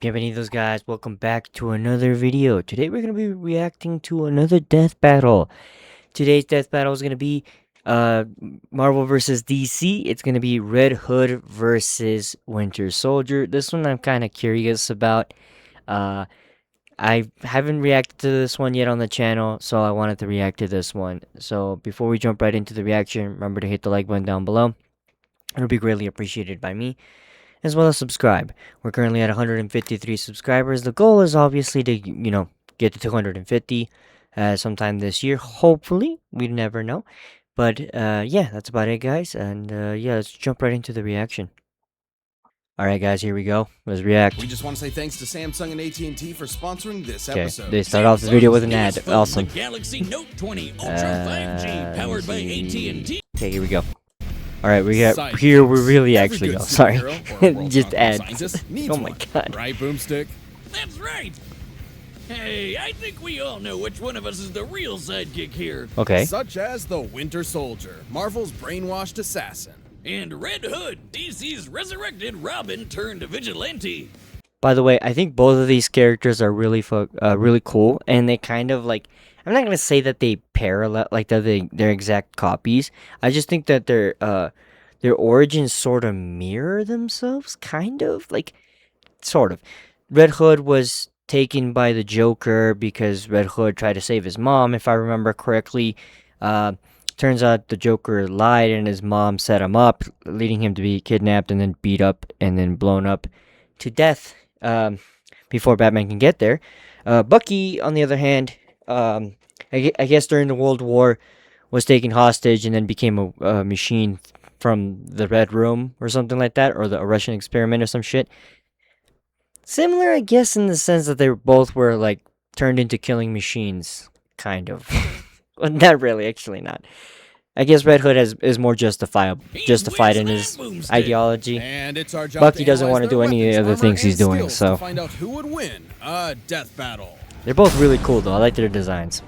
Bienvenidos guys, welcome back to another video. Today we're going to be reacting to another death battle. Today's death battle is going to be Marvel versus DC. It's going to be Red Hood versus Winter Soldier. This one I'm kind of curious about. I haven't reacted to this one yet on the channel, so I wanted to react to this one. So before we jump right into the reaction, remember to hit the like button down below. It'll be greatly appreciated by me, as well as subscribe. We're currently at 153 subscribers. The goal is obviously to, get to 250 sometime this year. Hopefully, we never know. But yeah, that's about it, guys. And yeah, let's jump right into the reaction. Alright guys, here we go. Let's react. We just want to say thanks to Samsung and AT&T for sponsoring this episode. They start off the video with an ad. Awesome. Galaxy Note 20 Ultra 5G powered by AT&T. Okay, here we go. Alright, we got here we really actually go. Sorry. Just add. Oh my god. Right, Boomstick? That's right. Hey, I think we all know which one of us is the real sidekick here. Okay. Such as the Winter Soldier, Marvel's brainwashed assassin. And Red Hood, DC's resurrected Robin turned vigilante. By the way, I think both of these characters are really really cool, and they kind of like, I'm not gonna say that they parallel, like they're exact copies. I just think that their origins sort of mirror themselves, kind of like, sort of. Red Hood was taken by the Joker because Red Hood tried to save his mom, if I remember correctly. Turns out the Joker lied and his mom set him up, leading him to be kidnapped and then beat up and then blown up to death before Batman can get there. Bucky, on the other hand, I guess during the World War, was taken hostage and then became a machine from the Red Room or something like that, or the Russian experiment or some shit. Similar, I guess, in the sense that they both were like turned into killing machines, kind of. Well, not really, actually not. I guess Red Hood is more justified in his ideology. And it's our job Bucky doesn't want to do any other things he's doing, so to find out who would win a death battle. They're both really cool though. I like their designs.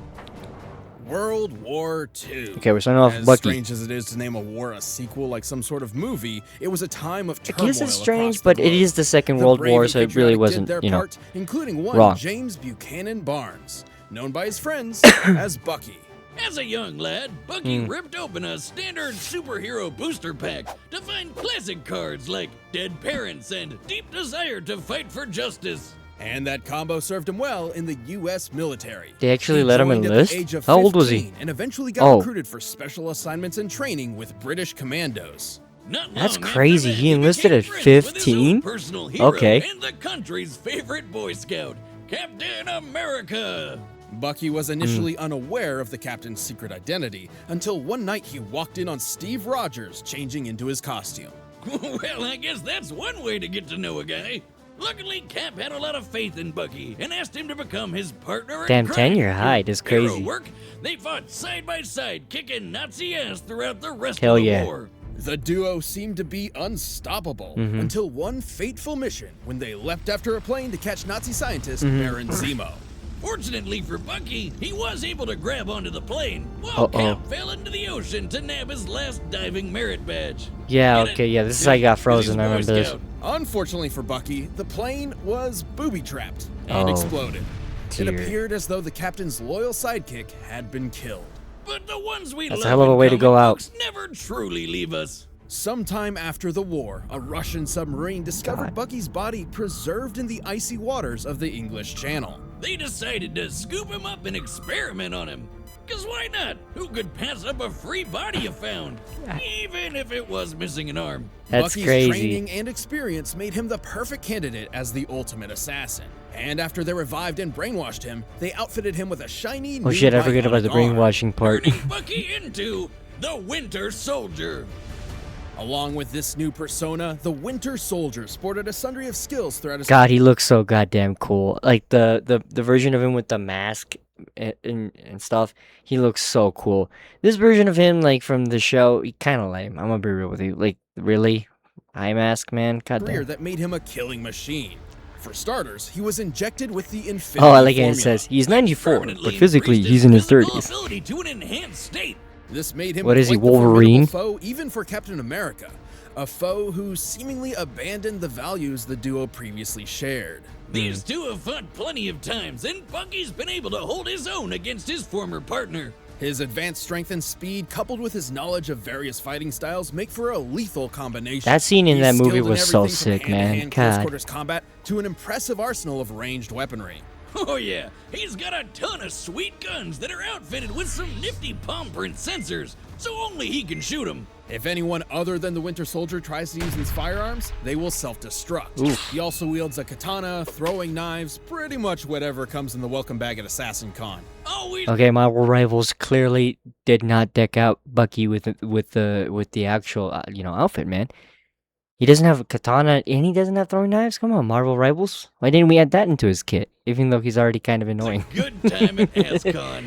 World War II. Okay, we're starting off with As Bucky. strange as it is to name a war a sequel like some sort of movie, it was a time of I turmoil. guess it's strange, across the but it globe. is the Second The World brave War, and so it really patriotic wasn't, did their part, including one wrong. James Buchanan Barnes, known by his friends as Bucky. As a young lad, Bucky ripped open a standard superhero booster pack to find classic cards like Dead Parents and Deep Desire to Fight for Justice. And that combo served him well in the U.S. military. They actually He let him joined at the enlist? age of How old was he? 15 And eventually got Oh. recruited for special assignments and training with British commandos. Not That's long after crazy. that, He enlisted became at friends with his 15? own personal hero Okay. And the country's favorite Boy Scout, Captain America. Bucky was initially unaware of the captain's secret identity until one night he walked in on Steve Rogers changing into his costume. Well, I guess that's one way to get to know a guy. Luckily, Cap had a lot of faith in Bucky and asked him to become his partner in Damn, crime. 10-year height is Hero crazy. work, they fought side by side, kicking Nazi ass throughout the rest Hell of the yeah. war. The duo seemed to be unstoppable until one fateful mission when they leapt after a plane to catch Nazi scientist Baron Zemo. Fortunately for Bucky, he was able to grab onto the plane while Cap fell into the ocean to nab his last diving merit badge. Yeah, Get it? okay, yeah, this is how I got frozen. I He's remember Boy this. Scout. Unfortunately for Bucky, the plane was booby-trapped and Oh, exploded. It dear. appeared as though the captain's loyal sidekick had been killed. But the ones we That's a love hell of a in way to go comic out. books never truly leave us. Sometime after the war, a Russian submarine discovered Bucky's body preserved in the icy waters of the English Channel. They decided to scoop him up and experiment on him. Cause why not? Who could pass up a free body you found? Even if it was missing an arm. That's Bucky's crazy. training and experience made him the perfect candidate as the ultimate assassin. And after they revived and brainwashed him, they outfitted him with a shiny new Oh shit, I forgot about the bionic arm. brainwashing part. Turning Bucky into the Winter Soldier. Along with this new persona, the Winter Soldier sported a sundry of skills throughout his God, he looks so goddamn cool. Like the version of him with the mask and stuff, he looks so cool. This version of him, like from the show, he kind of lame. I'm gonna be real with you. Like, really, eye mask, man. God career damn. that made him a killing machine. For starters, he was injected with the Infinity Oh, I like it. It formula. says he's 94, Permanently but physically increased he's in his physical 30s. ability to an enhanced state. This made him What is he, quite the Wolverine? formidable foe even for Captain America. a foe who seemingly abandoned the values the duo previously shared. These two have fought plenty of times, and Bucky's been able to hold his own against his former partner. His advanced strength and speed, coupled with his knowledge of various fighting styles, make for a lethal combination. That scene in He's that movie skilled in was so everything from sick, man. hand-to-hand close God. quarters combat to an impressive arsenal of ranged weaponry. Oh yeah, he's got a ton of sweet guns that are outfitted with some nifty palm print sensors, so only he can shoot them. If anyone other than the Winter Soldier tries to use these firearms, they will self-destruct. Oof. He also wields a katana, throwing knives, pretty much whatever comes in the welcome bag at Assassin Con. Always Okay, Marvel Rivals clearly did not deck out Bucky with the actual outfit, man. He doesn't have a katana and he doesn't have throwing knives. Come on, Marvel Rivals. Why didn't we add that into his kit? Even though he's already kind of annoying. good time at ASCon.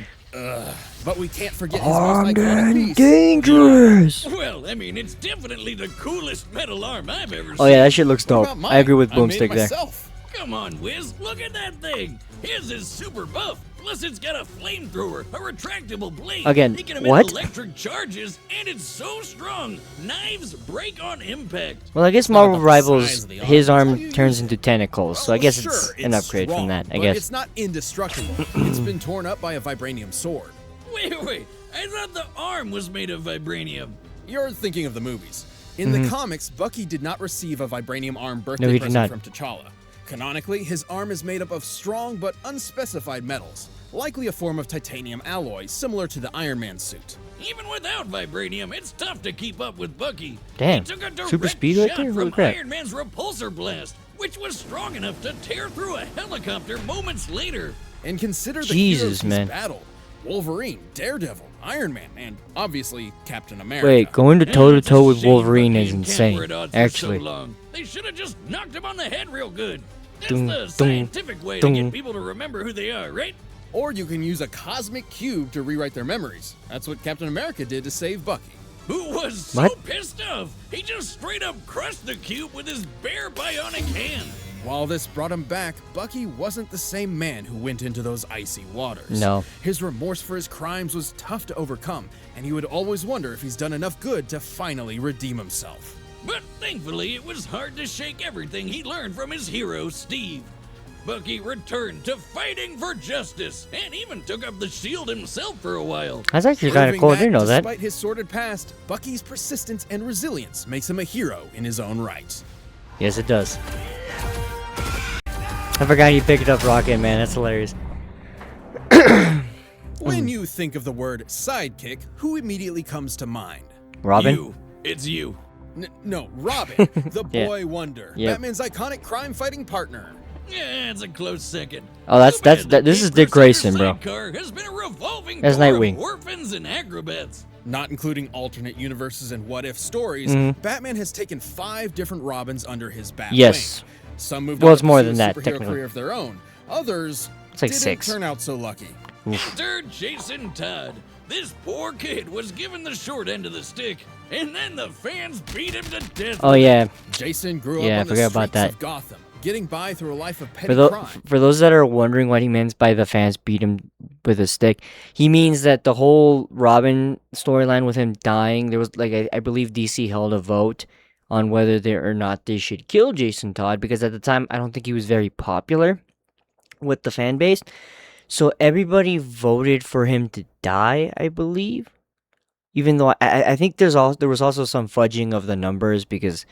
But we can't forget his most Armed iconic and piece. dangerous. Well, I mean, it's definitely the coolest metal arm I've ever seen. Oh yeah, that shit looks What dope. about mine? I agree with I made it Boomstick there. myself. Come on, Wiz, look at that thing. His is super buff. Plus, it's got a flamethrower, a retractable blade. Again, it can emit what? electric charges, and it's so strong. Knives break on impact. Well, I guess not Marvel about the size Rivals, of the arm, his it's how arm you turns use into tentacles, so I Well, guess sure, it's an upgrade from strong, that, I but guess. it's not indestructible. It's been torn up by a vibranium sword. Wait, I thought the arm was made of vibranium. You're thinking of the movies. In the comics, Bucky did not receive a vibranium arm Mm-hmm. No, birthday he did present not. from T'Challa. Canonically, his arm is made up of strong but unspecified metals, likely a form of titanium alloy similar to the Iron Man suit. Even without vibranium, it's tough to keep up with Bucky. Damn, He took a direct super speed right shot there? Holy from crap. Iron Man's repulsor blast, which was strong enough to tear through a helicopter moments later. And consider the Jesus, heroes he's man. battled. Wolverine, Daredevil, Iron Man, and obviously Captain America. Wait, going to And toe to it's a toe with shame Wolverine Bucky is and Cap insane. were at odds for Actually, so long. They should have just knocked him on the head real good. That's Dun, the dun, scientific way to dun. get people to remember who they are, right? Or you can use a cosmic cube to rewrite their memories. That's what Captain America did to save Bucky. Who was so What? pissed off, he just straight up crushed the cube with his bare bionic hand. While this brought him back, Bucky wasn't the same man who went into those icy waters. No. His remorse for his crimes was tough to overcome, and he would always wonder if he's done enough good to finally redeem himself. But thankfully, it was hard to shake everything he learned from his hero, Steve. Bucky returned to fighting for justice, and even took up the shield himself for a while. that's actually kind of Proving cool. I didn't know that. Despite his sordid past, Bucky's persistence and resilience makes him a hero in his own right. Yes, it does. I forgot he picked up Rocket, man. That's hilarious. When you think of the word sidekick, who immediately comes to mind? Robin? You. It's you. No, Robin, the Yeah. boy wonder, Yep. Batman's iconic crime-fighting partner. Yeah, it's a close second. Oh, that's- Too that's- bad that- the this is Kid Dick Crusader Grayson, bro. sidecar has been a revolving That's door Nightwing. of orphans and acrobats. Not including alternate universes and what-if stories, Batman has taken 5 different Robins under his bat Yes. wing. Some moved Well, on it's to more pursue than a that, superhero technically. career of their own. Others It's like didn't 6. turn out so lucky. Enter Jason Todd. This poor kid was given the short end of the stick, and then the fans beat him to death. Oh, yeah. Jason grew Yeah, I up on the forgot about streets that. of Gotham, getting by through a life of petty For, tho- crime. for those that are wondering what he means by the fans beat him with a stick, he means that the whole Robin storyline with him dying, there was, like, I believe DC held a vote on whether or not they should kill Jason Todd, because at the time, I don't think he was very popular with the fan base. So everybody voted for him to die, I believe. Even though I think there was also some fudging of the numbers because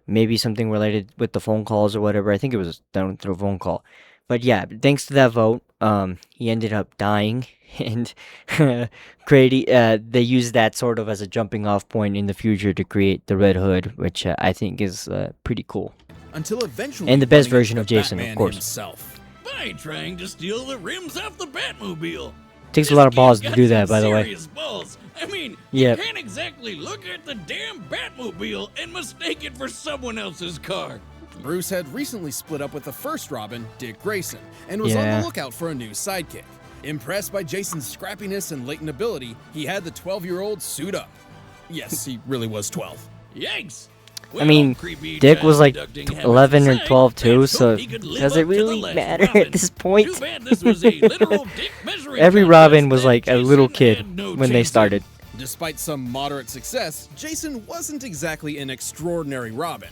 maybe something related with the phone calls or whatever. I think it was done through a phone call. But yeah, thanks to that vote, he ended up dying, and they used that sort of as a jumping off point in the future to create the Red Hood, which I think is pretty cool. Until eventually, And the best running version into of Jason, of Batman course. himself. By trying to steal the rims off the Batmobile. Takes a This lot of balls kid's to got do that, some by the way. serious balls. I mean, Yep. you can't exactly look at the damn Batmobile and mistake it for someone else's car. Bruce had recently split up with the first Robin, Dick Grayson, and was on Yeah. the lookout for a new sidekick. Impressed by Jason's scrappiness and latent ability, he had the 12-year-old suit up. Yes, he really was 12. Yikes. I mean, Dick was like 11 or 12 too, so does it really matter at this point? Too bad this was a literal dick measuring Every contest Robin was that like a Jason little kid had no when they chance started. Despite some moderate success, Jason wasn't exactly an extraordinary Robin,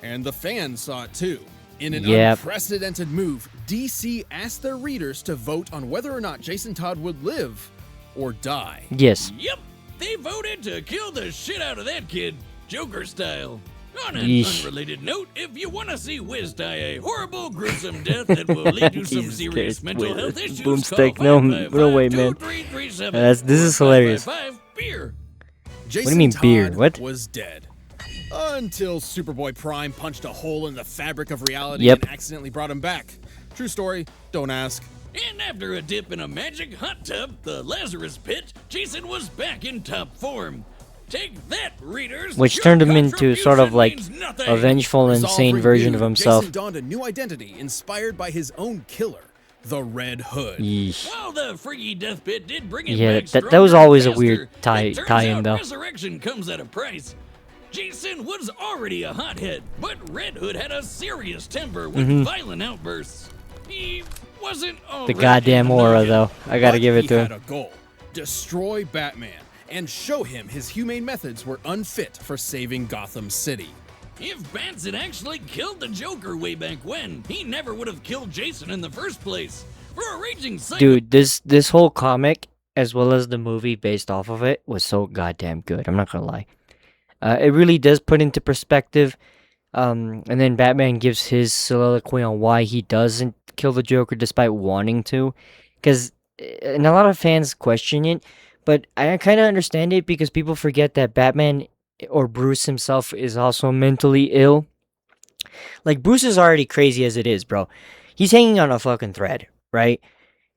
and the fans saw it too. In an unprecedented move, DC asked their readers to vote on whether or not Jason Todd would live or die. Yes. Yep, they voted to kill the shit out of that kid, Joker style. On an Yeesh. unrelated note, if you want to see Wiz die a horrible, gruesome death that will lead to some Jesus serious Christ, mental Wiz. health issues, Boomstick, call no way, man. 555-23337 This is hilarious. 555-BEER. Jason What do you mean, Todd beer? What? was dead. Until Superboy Prime punched a hole in the fabric of reality Yep. and accidentally brought him back. True story, don't ask. And after a dip in a magic hot tub, the Lazarus Pit, Jason was back in top form. Take that, readers! Which Your turned him into sort of contribution like means nothing. a vengeful, insane Resolving version new, of himself. Jason donned a new identity inspired by his own killer, the Red Hood. Yeesh. While the freaky death pit did bring it Yeah, back that was stronger always a and weird faster, it turns tie-in, out though. Resurrection comes at a price. Jason was already a hothead, but Red Hood had a serious temper with violent outbursts. He wasn't all The goddamn aura, though. I gotta But give it he to had him. a goal: destroy Batman and show him his humane methods were unfit for saving Gotham City. If Bats had actually killed the Joker way back when, he never would have killed Jason in the first place. For a raging psycho, Dude, this whole comic, as well as the movie based off of it, was so goddamn good. I'm not gonna lie. It really does put into perspective. And then Batman gives his soliloquy on why he doesn't kill the Joker despite wanting to. Because, and a lot of fans question it, but I kind of understand it because people forget that Batman or Bruce himself is also mentally ill. Like, Bruce is already crazy as it is, bro. He's hanging on a fucking thread, right?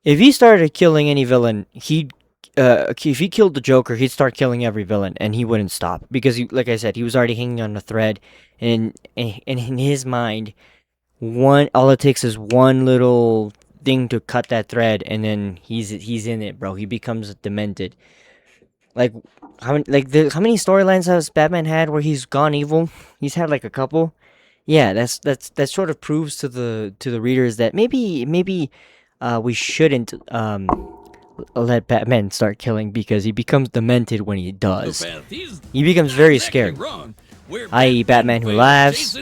If he started killing any villain, if he killed the Joker, he'd start killing every villain, and he wouldn't stop because, like I said, he was already hanging on a thread, and in his mind, all it takes is one little thing to cut that thread, and then he's in it, bro. He becomes demented. Like how many storylines has Batman had where he's gone evil? He's had like a couple. Yeah, that sort of proves to the readers that maybe we shouldn't let Batman start killing because he becomes demented when he does. He becomes very scary. I.e. Batman who laughs,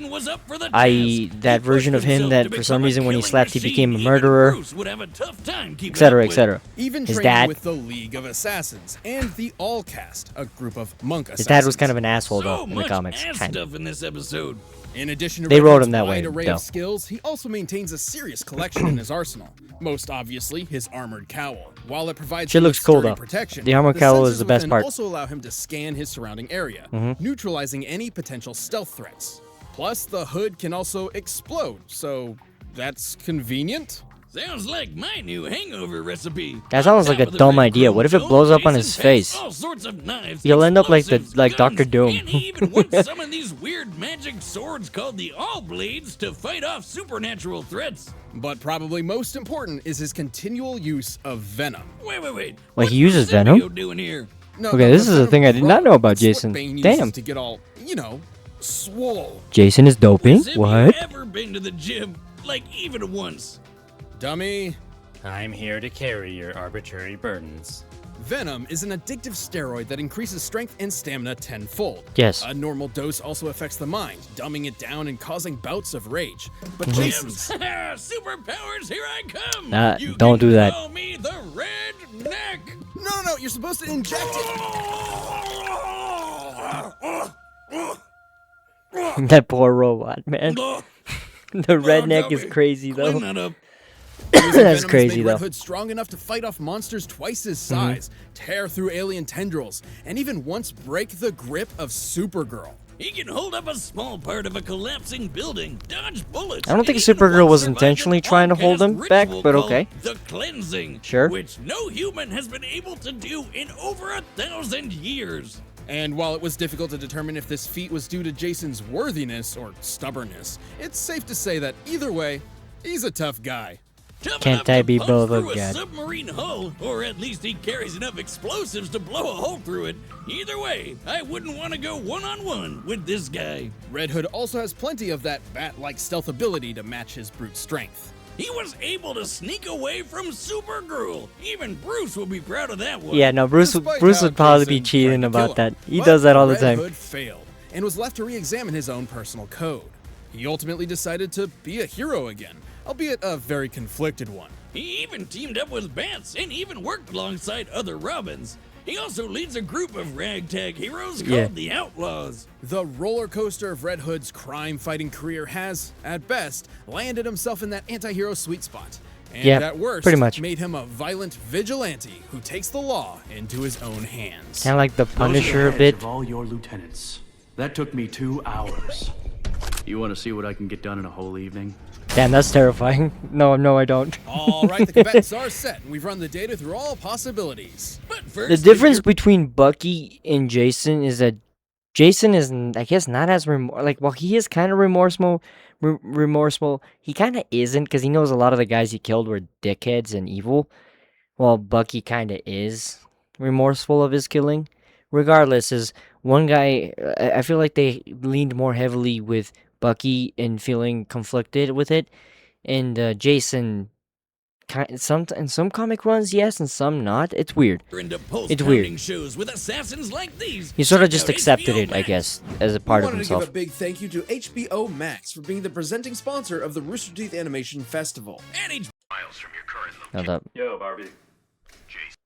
i.e. that version of him that for some reason when he slapped he became a murderer, etc., etc. Even His training dad, with the League of Assassins and the All Cast, a group of monk assassins. his dad was kind of an asshole though So in the much comics. ass Kind of. stuff in this episode. In addition to They Red wrote Hood's him that wide way, array though. of skills, he also maintains a serious collection in his arsenal. Most obviously, his armored cowl. While it provides Shit him looks with cool, sturdy though. protection, The armored cowl is sensors the best within part. also allow him to scan his surrounding area, neutralizing any potential stealth threats. Plus, the hood can also explode, so that's convenient. Sounds like my new hangover recipe. That sounds like a dumb idea. What if it blows up on his face? All sorts of knives, He'll end up like explosives, Dr. guns, Doom. And he even wants some of these weird magic swords called the All Blades to fight off supernatural threats. But probably most important is his continual use of venom. Wait. Wait, What's he uses the venom? symbiote doing here? No, Okay, this the is a venom thing I did not know about It's what Jason. Bane uses Damn. to get all, swole. Jason is doping? Has What? you ever been to the gym? Like, even once? Dummy. I'm here to carry your arbitrary burdens. Venom is an addictive steroid that increases strength and stamina tenfold. Yes. A normal dose also affects the mind, dumbing it down and causing bouts of rage. But Mm-hmm. Jason's Superpowers, here I come! You don't can do that. Call me the Red Neck! No, you're supposed to inject it. That poor robot, man. The redneck is crazy Clean though. that up. Using That's venom has crazy, made Red though. Hood strong enough to fight off monsters twice his Mm-hmm. size, tear through alien tendrils, and even once break the grip of Supergirl. He can hold up a small part of a collapsing building, dodge bullets. I don't think and even Supergirl once was survive intentionally an trying to hold all-cast him back, ritual but called okay. The cleansing, Sure. which no human has been able to do in over 1,000 years. And while it was difficult to determine if this feat was due to Jason's worthiness or stubbornness, it's safe to say that either way, he's a tough guy. Tough Can't enough I to be punch both through of a God? submarine hull, or at least he carries enough explosives to blow a hole through it. Either way, I wouldn't want to go one-on-one with this guy. Red Hood also has plenty of that bat-like stealth ability to match his brute strength. He was able to sneak away from Supergirl. Even Bruce will be proud of that one. Yeah, no, Bruce Despite Bruce how would probably be Jason cheating tried to kill about that. him, He but does that all the Red time. Hood failed and was left to re-examine his own personal code. He ultimately decided to be a hero again, albeit a very conflicted one. He even teamed up with Bats and even worked alongside other Robins. He also leads a group of ragtag heroes called the Outlaws. The roller coaster of Red Hood's crime-fighting career has, at best, landed himself in that anti-hero sweet spot. And Yeah, at worst, pretty much. made him a violent vigilante who takes the law into his own hands. Kind of like the Those are the Punisher a heads bit. of all your lieutenants. That took me 2 hours. You want to see what I can get done in a whole evening? Damn, that's terrifying. No, I don't. All right, the combatants are set, and we've run the data through all possibilities. But first, The difference between Bucky and Jason is that Jason is, I guess, not as while he is kind of remorseful. He kind of isn't because he knows a lot of the guys he killed were dickheads and evil. While Bucky kind of is remorseful of his killing. Regardless, is one guy. I feel like they leaned more heavily with Bucky and feeling conflicted with it, and Jason. In some comic runs, yes, and some not. It's weird. into It's weird. post-pounding shows with assassins like these. He sort of check just out accepted HBO it, I Max. guess, as a part We of wanted to himself. give a big thank you to HBO Max for being the presenting sponsor of the Rooster Teeth Animation Festival. And each Hold up. Yo, Barbie.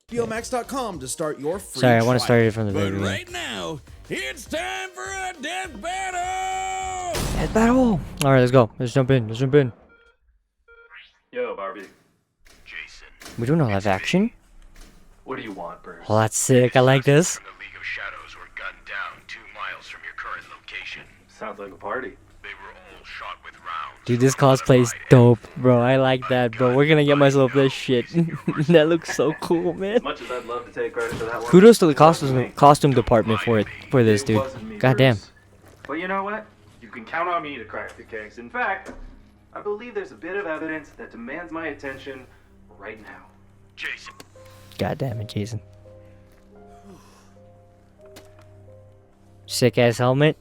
HBOMax.com to start your free Sorry, I want to trial. start it from the But very beginning. right now, it's time for a death battle! Death battle! Alright, let's go. Let's jump in. Yo, Barbie. We do no live action. What do you want, Bruce? Oh, that's sick. I like this. From the League of Shadows were gunned down 2 miles from your current location. Sounds like a party. They were all shot with rounds. Dude, this cosplay's dope, bro. I like that, bro. We're gonna get myself this shit. That looks so cool, man. As much as I'd love to take credit for that one. Kudos to the it wasn't me. costume department for this, It dude. wasn't me, Goddamn. Bruce. But you know what? You can count on me to crack the case. In fact, I believe there's a bit of evidence that demands my attention right now. Jason. God damn it, Jason. Sick ass helmet.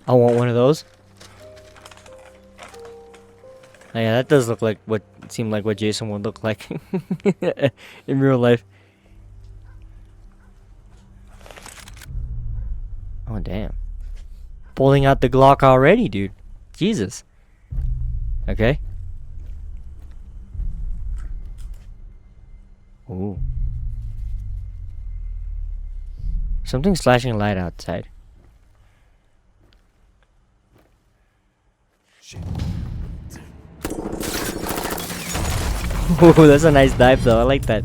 I want one of those. Oh, yeah, that does look like what seemed like what Jason would look like in real life. Oh damn. Pulling out the Glock already, dude. Jesus. Okay. Ooh. Something's flashing light outside. Ooh, that's a nice dive though. I like that.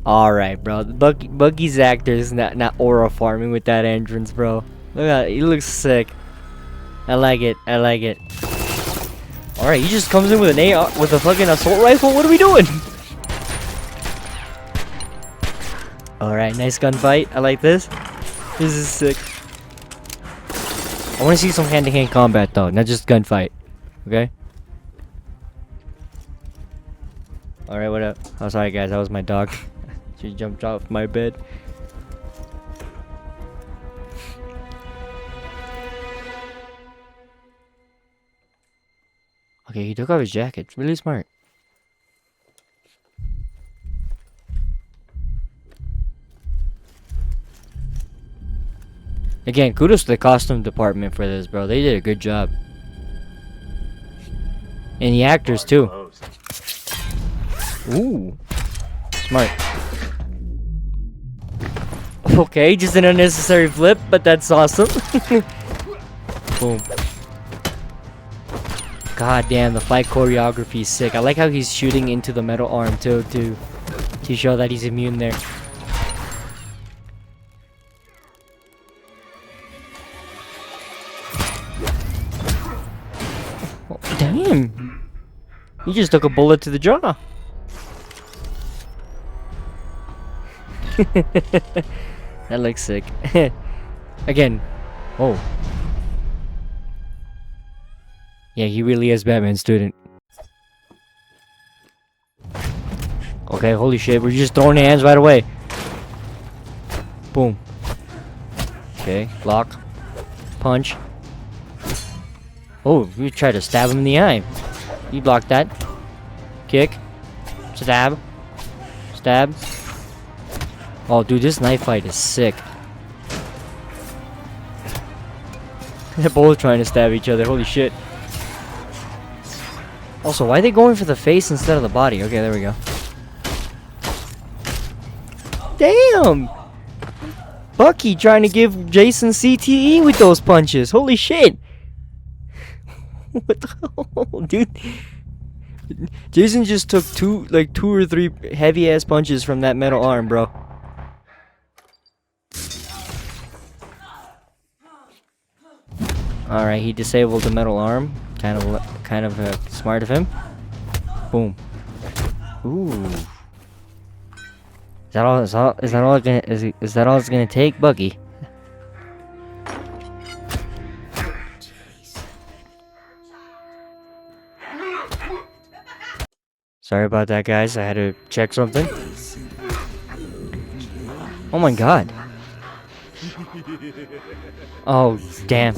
Alright, bro. Buggy's actor is not aura farming with that entrance, bro. Look at it. He looks sick. I like it. Alright, he just comes in with an AR with a fucking assault rifle. What are we doing? Alright, nice gunfight. I like this. This is sick. I want to see some hand-to-hand combat though, not just gunfight. Okay? Alright, what up? Oh, sorry guys, that was my dog. She jumped off my bed. Okay, he took off his jacket. Really smart. Again, kudos to the costume department for this, bro. They did a good job. And the actors, too. Ooh. Smart. Okay, just an unnecessary flip, but that's awesome. Boom. God damn, the fight choreography is sick. I like how he's shooting into the metal arm, too, to show that he's immune there. Oh, damn. He just took a bullet to the jaw. That looks sick. Again. Oh. Yeah, he really is Batman's student. Okay, holy shit, we're just throwing hands right away. Boom. Okay, block. Punch. Oh, you tried to stab him in the eye. You blocked that. Kick. Stab. Stab. Oh, dude, this knife fight is sick. They're both trying to stab each other. Holy shit. Also, why are they going for the face instead of the body? Okay, there we go. Damn! Bucky trying to give Jason CTE with those punches. Holy shit! What the hell, dude? Jason just took two or three heavy ass punches from that metal arm, bro. All right, he disabled the metal arm. Kind of smart of him. Boom. Ooh. Is that all it's gonna take, Bucky? Sorry about that, guys. I had to check something. Oh my god. Oh, damn.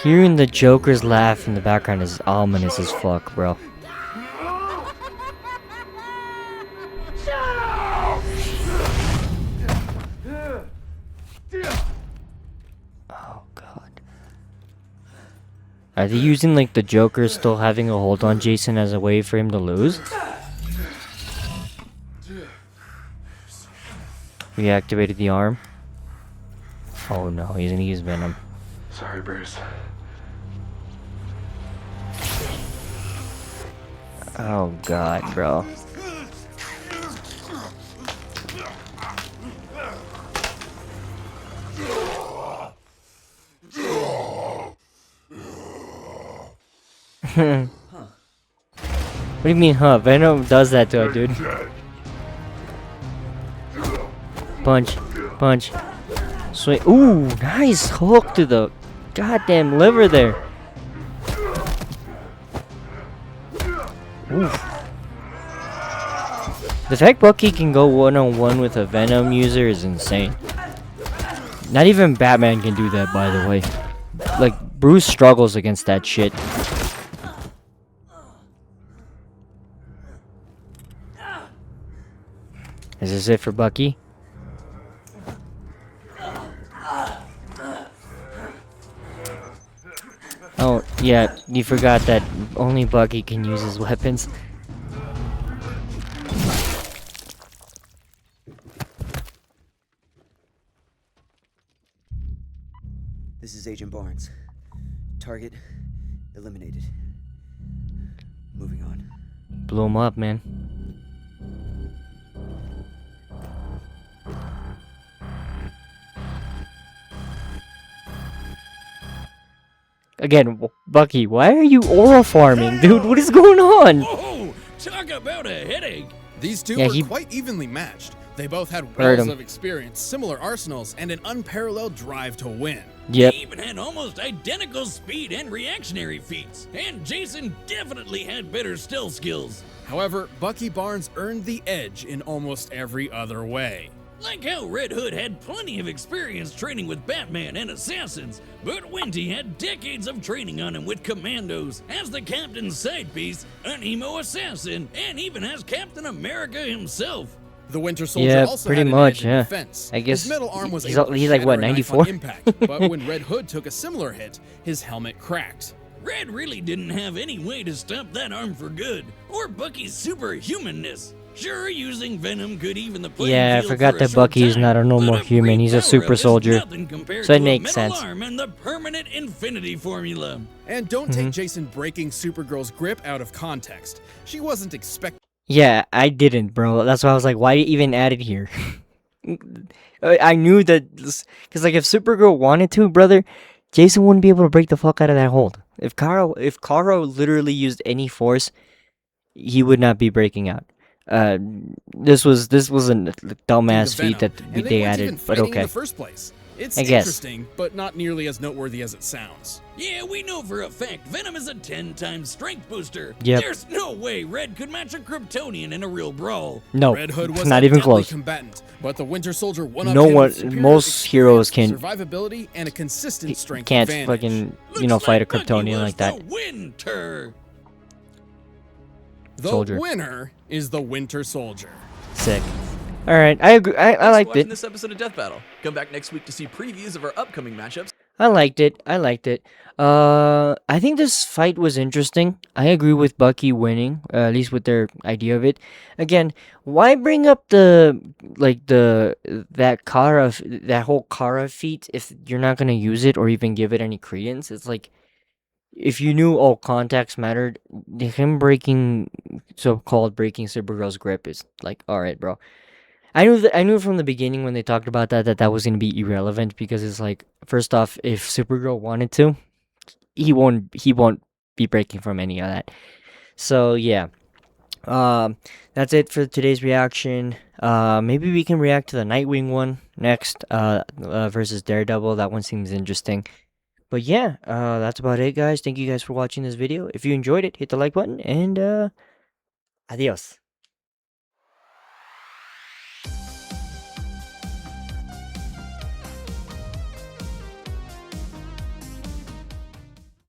Hearing the Joker's laugh in the background is ominous as fuck, bro. Oh god. Are they using like the Joker still having a hold on Jason as a way for him to lose? Reactivated the arm. Oh no, he's gonna use Venom. Sorry, Bruce. Oh god, bro. What do you mean, huh? Venom does that to a dude. Punch, punch. Sweet. Ooh, nice hook to the goddamn liver there. Ooh. The fact Bucky can go one-on-one with a Venom user is insane. Not even Batman can do that, by the way. Like, Bruce struggles against that shit. Is this it for Bucky? Oh, yeah, you forgot that only Bucky can use his weapons. This is Agent Barnes. Target eliminated. Moving on. Blew him up, man. Again, Bucky, why are you aura farming, dude? What is going on? Oh, talk about a headache. These two Yeah, were he- quite evenly matched. They both had Heard wells him. of experience, similar arsenals, and an unparalleled drive to win. Yep. They even had almost identical speed and reactionary feats. And Jason definitely had better stealth skills. However, Bucky Barnes earned the edge in almost every other way. Like how Red Hood had plenty of experience training with Batman and assassins, but Winty had decades of training on him with commandos, as the captain's side piece, an emo assassin, and even as Captain America himself. The Winter Soldier Yeah, also pretty had an much, edge in yeah. defense. I guess his metal arm was he's able to he's like, shatter what, a knife 94? on impact, but when Red Hood took a similar hit, his helmet cracked. Red really didn't have any way to stop that arm for good, or Bucky's superhumanness. Sure, using Venom could even the playing Yeah, I field forgot for a that short Bucky is time, not a normal but a human, brief he's a power-up super is soldier. nothing compared So it to a makes metal sense. arm and the permanent infinity formula. And don't take Jason breaking Supergirl's grip out of context. She wasn't expecting Yeah, I didn't, bro. That's why I was like, why even add it here? I knew that, because like if Supergirl wanted to, brother, Jason wouldn't be able to break the fuck out of that hold. If Karo literally used any force, he would not be breaking out. This was a dumbass feat that and they they weren't added, even but fighting in okay. the first place. It's I guess. interesting, but not nearly as noteworthy as it sounds. Yeah, we know for a fact Venom is a 10 times strength booster. Yep. There's no way Red could match a Kryptonian in a real brawl. No, Red Hood was not a even deadly close. combatant, but the Winter Soldier won-upped No him one- with superior most heroes experience, can- survivability, and a consistent strength Can't advantage. fucking, Looks fight a like Bucky Kryptonian was like that. The Winter. The Soldier. winner is the Winter Soldier. Sick. All right, I agree. I Thanks for liked watching it. this episode of Death Battle. Come back next week to see previews of our upcoming matchups. I liked it. I think this fight was interesting. I agree with Bucky winning, at least with their idea of it. Again, why bring up that whole Kara feat if you're not gonna use it or even give it any credence? It's like if you knew all contacts mattered, him so-called breaking Supergirl's grip is like, all right, bro. I knew from the beginning when they talked about that was gonna be irrelevant because it's like, first off, if Supergirl wanted to, he won't be breaking from any of that. So yeah, that's it for today's reaction. Maybe we can react to the Nightwing one next. Versus Daredevil. That one seems interesting. But yeah, that's about it, guys. Thank you guys for watching this video. If you enjoyed it, hit the like button and adios.